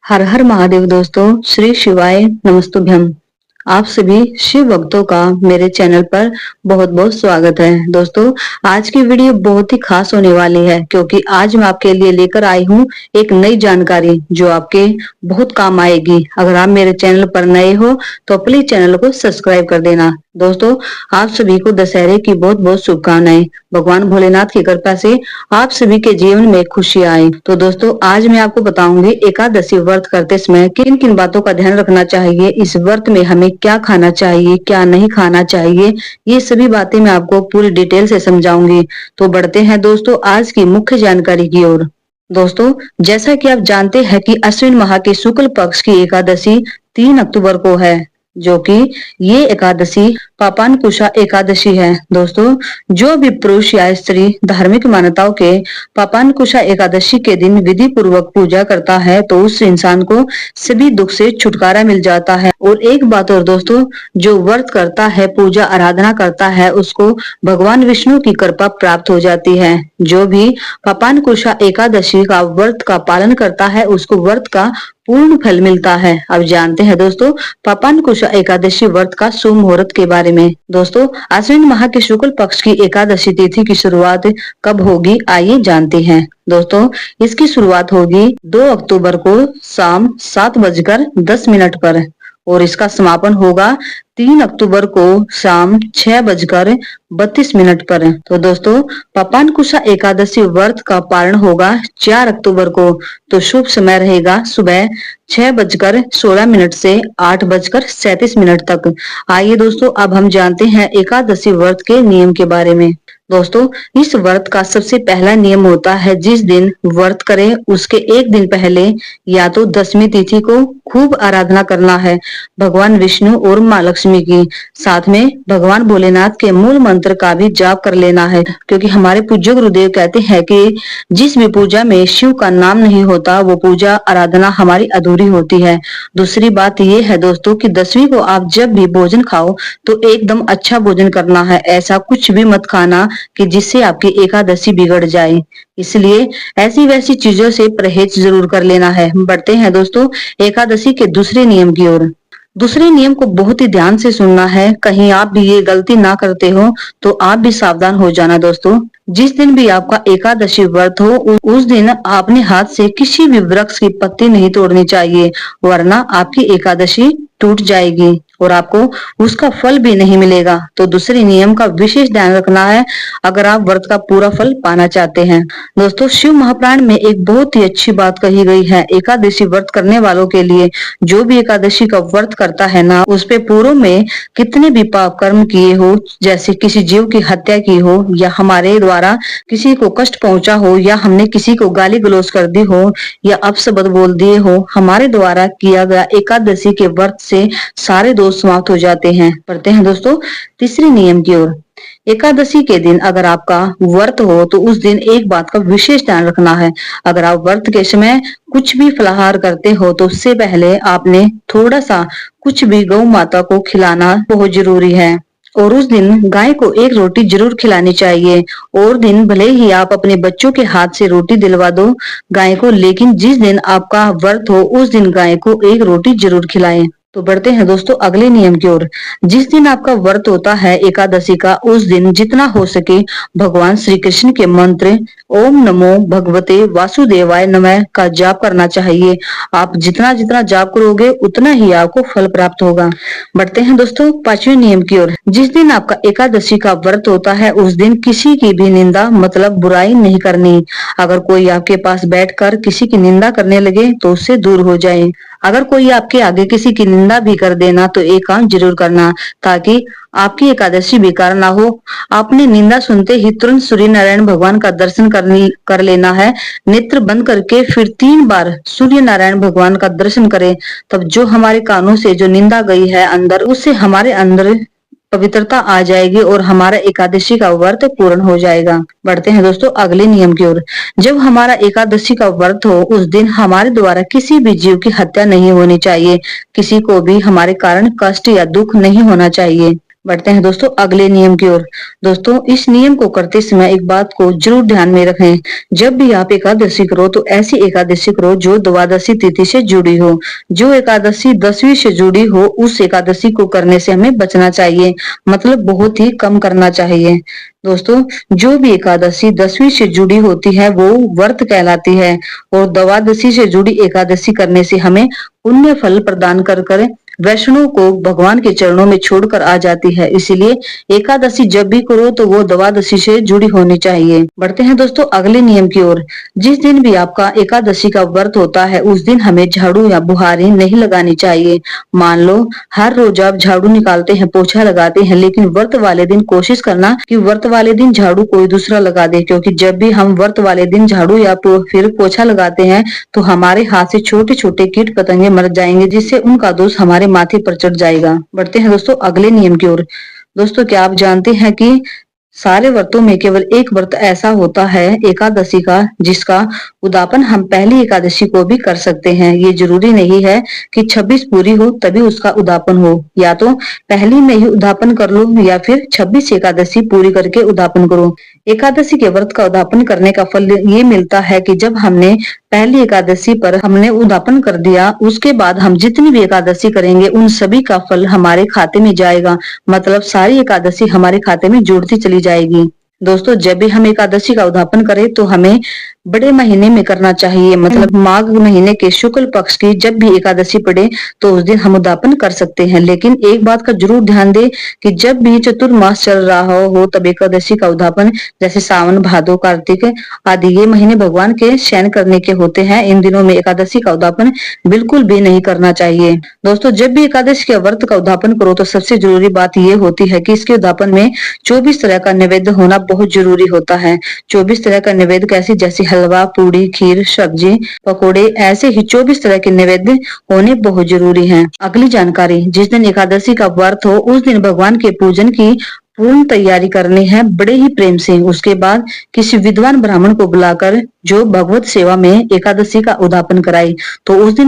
हर हर महादेव दोस्तों, श्री शिवाय नमस्तुभ्यम। आप सभी शिव भक्तों का मेरे चैनल पर बहुत बहुत स्वागत है। दोस्तों, आज की वीडियो बहुत ही खास होने वाली है क्योंकि आज मैं आपके लिए लेकर आई हूँ एक नई जानकारी जो आपके बहुत काम आएगी। अगर आप मेरे चैनल पर नए हो तो प्लीज चैनल को सब्सक्राइब कर देना। दोस्तों, आप सभी को दशहरे की बहुत बहुत शुभकामनाएं। भगवान भोलेनाथ की कृपा से आप सभी के जीवन में खुशी आए। तो दोस्तों, आज मैं आपको बताऊंगी एकादशी व्रत करते समय किन किन बातों का ध्यान रखना चाहिए, इस व्रत में हमें क्या खाना चाहिए, क्या नहीं खाना चाहिए, ये सभी बातें मैं आपको पूरी डिटेल से समझाऊंगी। तो बढ़ते हैं दोस्तों आज की मुख्य जानकारी की ओर। दोस्तों, जैसा कि आप जानते हैं कि अश्विन माह के शुक्ल पक्ष की एकादशी 3 अक्टूबर को है, जो कि ये एकादशी पापानकुशा एकादशी है। दोस्तों, जो भी पुरुष या स्त्री धार्मिक मान्यताओं के पापानकुशा एकादशी के दिन विधि पूर्वक पूजा करता है तो उस इंसान को सभी दुख से छुटकारा मिल जाता है। और एक बात और दोस्तों, जो व्रत करता है, पूजा आराधना करता है, उसको भगवान विष्णु की कृपा प्राप्त हो जाती है। जो भी पापानकुशा एकादशी का व्रत का पालन करता है उसको व्रत का पूर्ण फल मिलता है। अब जानते हैं दोस्तों पापानकुशा एकादशी व्रत का शुभ मुहूर्त के बारे में। दोस्तों, आश्विन माह के शुक्ल पक्ष की एकादशी तिथि की शुरुआत कब होगी, आइए जानते हैं। दोस्तों, इसकी शुरुआत होगी 2 अक्टूबर को शाम 7:10 पर और इसका समापन होगा 3 अक्टूबर को शाम 6:32 पर। तो दोस्तों, पापानकुशा एकादशी व्रत का पारण होगा 4 अक्टूबर को। तो शुभ समय रहेगा सुबह 6:16 से 8:37 तक। आइए दोस्तों, अब हम जानते हैं एकादशी व्रत के नियम के बारे में। दोस्तों, इस व्रत का सबसे पहला नियम होता है जिस दिन व्रत करें उसके एक दिन पहले या तो दशमी तिथि को खूब आराधना करना है भगवान विष्णु और माँ लक्ष्मी की। साथ में भगवान भोलेनाथ के मूल मंत्र का भी जाप कर लेना है, क्योंकि हमारे पूज्य गुरुदेव कहते हैं कि जिस भी पूजा में शिव का नाम नहीं होता वो पूजा आराधना हमारी अधूरी होती है। दूसरी बात ये है दोस्तों कि दसवीं को आप जब भी भोजन खाओ तो एकदम अच्छा भोजन करना है। ऐसा कुछ भी मत खाना कि जिससे आपकी एकादशी बिगड़ जाए। इसलिए ऐसी वैसी चीजों से परहेज जरूर कर लेना है। बढ़ते हैं दोस्तों एकादशी के दूसरे नियम की ओर। दूसरे नियम को बहुत ही ध्यान से सुनना है, कहीं आप भी ये गलती ना करते हो तो आप भी सावधान हो जाना। दोस्तों, जिस दिन भी आपका एकादशी व्रत हो उस दिन आपने हाथ से किसी भी वृक्ष की पत्ती नहीं तोड़नी चाहिए, वरना आपकी एकादशी टूट जाएगी और आपको उसका फल भी नहीं मिलेगा। तो दूसरे नियम का विशेष ध्यान रखना है अगर आप व्रत का पूरा फल पाना चाहते हैं। दोस्तों, शिव महापुराण में एक बहुत ही अच्छी बात कही गई है एकादशी व्रत करने वालों के लिए। जो भी एकादशी का व्रत करता है ना, उस पे पूर्व में कितने भी पाप कर्म किए हो, जैसे किसी जीव की हत्या की हो या हमारे द्वारा किसी को कष्ट पहुंचा हो या हमने किसी को गाली गलौज कर दी हो या अपशब्द बोल दिए हो, हमारे द्वारा किया गया एकादशी के व्रत से सारे दोष समाप्त हो जाते हैं। पढ़ते हैं दोस्तों तीसरे नियम की ओर। एकादशी के दिन अगर आपका व्रत हो तो उस दिन एक बात का विशेष ध्यान रखना है। अगर आप व्रत के समय कुछ भी फलाहार करते हो तो उससे पहले आपने थोड़ा सा कुछ भी गौ माता को खिलाना बहुत जरूरी है। और उस दिन गाय को एक रोटी जरूर खिलानी चाहिए। और दिन भले ही आप अपने बच्चों के हाथ से रोटी दिलवा दो गाय को, लेकिन जिस दिन आपका व्रत हो उस दिन गाय को एक रोटी जरूर खिलाएं। तो बढ़ते हैं दोस्तों अगले नियम की ओर। जिस दिन आपका व्रत होता है एकादशी का, उस दिन जितना हो सके भगवान श्री कृष्ण के मंत्र ओम नमो भगवते वासुदेवाय नमः का जाप करना चाहिए। आप जितना जितना जाप करोगे उतना ही आपको फल प्राप्त होगा। बढ़ते हैं दोस्तों पांचवें नियम की ओर। जिस दिन आपका एकादशी का व्रत होता है उस दिन किसी की भी निंदा मतलब बुराई नहीं करनी। अगर कोई आपके पास बैठकर किसी की निंदा करने लगे तो उससे दूर हो जाए। अगर कोई आपके आगे किसी की निंदा भी कर देना तो एक काम जरूर करना ताकि आपकी एकादशी बेकार ना हो। आपने निंदा सुनते ही तुरंत सूर्य नारायण भगवान का दर्शन कर लेना है। नेत्र बंद करके फिर 3 बार सूर्य नारायण भगवान का दर्शन करें। तब जो हमारे कानों से जो निंदा गई है अंदर, उससे हमारे अंदर पवित्रता आ जाएगी और हमारा एकादशी का व्रत पूर्ण हो जाएगा। बढ़ते हैं दोस्तों अगले नियम की ओर। जब हमारा एकादशी का व्रत हो उस दिन हमारे द्वारा किसी भी जीव की हत्या नहीं होनी चाहिए। किसी को भी हमारे कारण कष्ट या दुख नहीं होना चाहिए। बढ़ते हैं दोस्तों अगले नियम की ओर। दोस्तों इस नियम को करते समय एक बात को जरूर ध्यान में रखें। जब भी आप एकादशी करो तो ऐसी एकादशी करो जो द्वादशी तिथि से जुड़ी हो। जो एकादशी 10वीं से जुड़ी हो उस एकादशी को करने से हमें बचना चाहिए, मतलब बहुत ही कम करना चाहिए। दोस्तों जो भी एकादशी 10वीं से जुड़ी होती है वो व्रत कहलाती है, और द्वादशी से जुड़ी एकादशी करने से हमें पुण्य फल प्रदान कर वैष्णव को भगवान के चरणों में छोड़कर आ जाती है। इसीलिए एकादशी जब भी करो तो वो द्वादशी से जुड़ी होनी चाहिए। बढ़ते हैं दोस्तों अगले नियम की ओर। जिस दिन भी आपका एकादशी का व्रत होता है उस दिन हमें झाड़ू या बुहारी नहीं लगानी चाहिए। मान लो हर रोज आप झाड़ू निकालते हैं, पोछा लगाते हैं, लेकिन व्रत वाले दिन कोशिश करना कि व्रत वाले दिन झाड़ू कोई दूसरा लगा दे, क्योंकि जब भी हम व्रत वाले दिन झाड़ू या फिर पोछा लगाते हैं तो हमारे हाथ से छोटे छोटे कीट पतंगे मर जाएंगे, जिससे उनका दोष हमारे माथे पर चढ़ जाएगा। बढ़ते हैं दोस्तों अगले नियम की ओर। दोस्तों क्या आप जानते हैं कि सारे व्रतों में केवल एक व्रत ऐसा होता है एकादशी का जिसका उद्यापन हम पहली एकादशी को भी कर सकते हैं। ये जरूरी नहीं है कि 26 पूरी हो तभी उसका उद्यापन हो, या तो पहली में ही उद्यापन कर लो या फिर 26 एकादशी पूरी करके उद्यापन करो। एकादशी के व्रत का उद्यापन करने का फल ये मिलता है कि जब हमने पहली एकादशी पर हमने उद्यापन कर दिया, उसके बाद हम जितनी भी एकादशी करेंगे उन सभी का फल हमारे खाते में जाएगा, मतलब सारी एकादशी हमारे खाते में जुड़ती चली जाएगी। दोस्तों जब भी हम एकादशी का उद्यापन करें तो हमें बड़े महीने में करना चाहिए, मतलब माघ महीने के शुक्ल पक्ष की जब भी एकादशी पड़े तो उस दिन हम उद्यापन कर सकते हैं। लेकिन एक बात का जरूर ध्यान दें कि जब भी चतुर्मास चल रहा हो तब एकादशी का उद्यापन, जैसे सावन, भादो, कार्तिक आदि ये महीने भगवान के शयन करने के होते हैं, इन दिनों में एकादशी का उद्यापन बिल्कुल भी नहीं करना चाहिए। दोस्तों जब भी एकादशी के व्रत का उद्यापन करो तो सबसे जरूरी बात ये होती है कि इसके उद्यापन में 24 तरह का नैवेद्य होना बहुत जरूरी होता है। 24 तरह का नैवेद्य कैसे, जैसे हलवा, पूड़ी, खीर, सब्जी, पकोड़े, ऐसे ही 24 तरह के नैवेद्य होने बहुत जरूरी हैं। अगली जानकारी, जिस दिन एकादशी का व्रत हो उस दिन भगवान के पूजन की पूर्ण तैयारी करनी है बड़े ही प्रेम से। उसके बाद किसी विद्वान ब्राह्मण को बुलाकर जो भगवत सेवा में एकादशी का उद्यापन कराए, तो उस दिन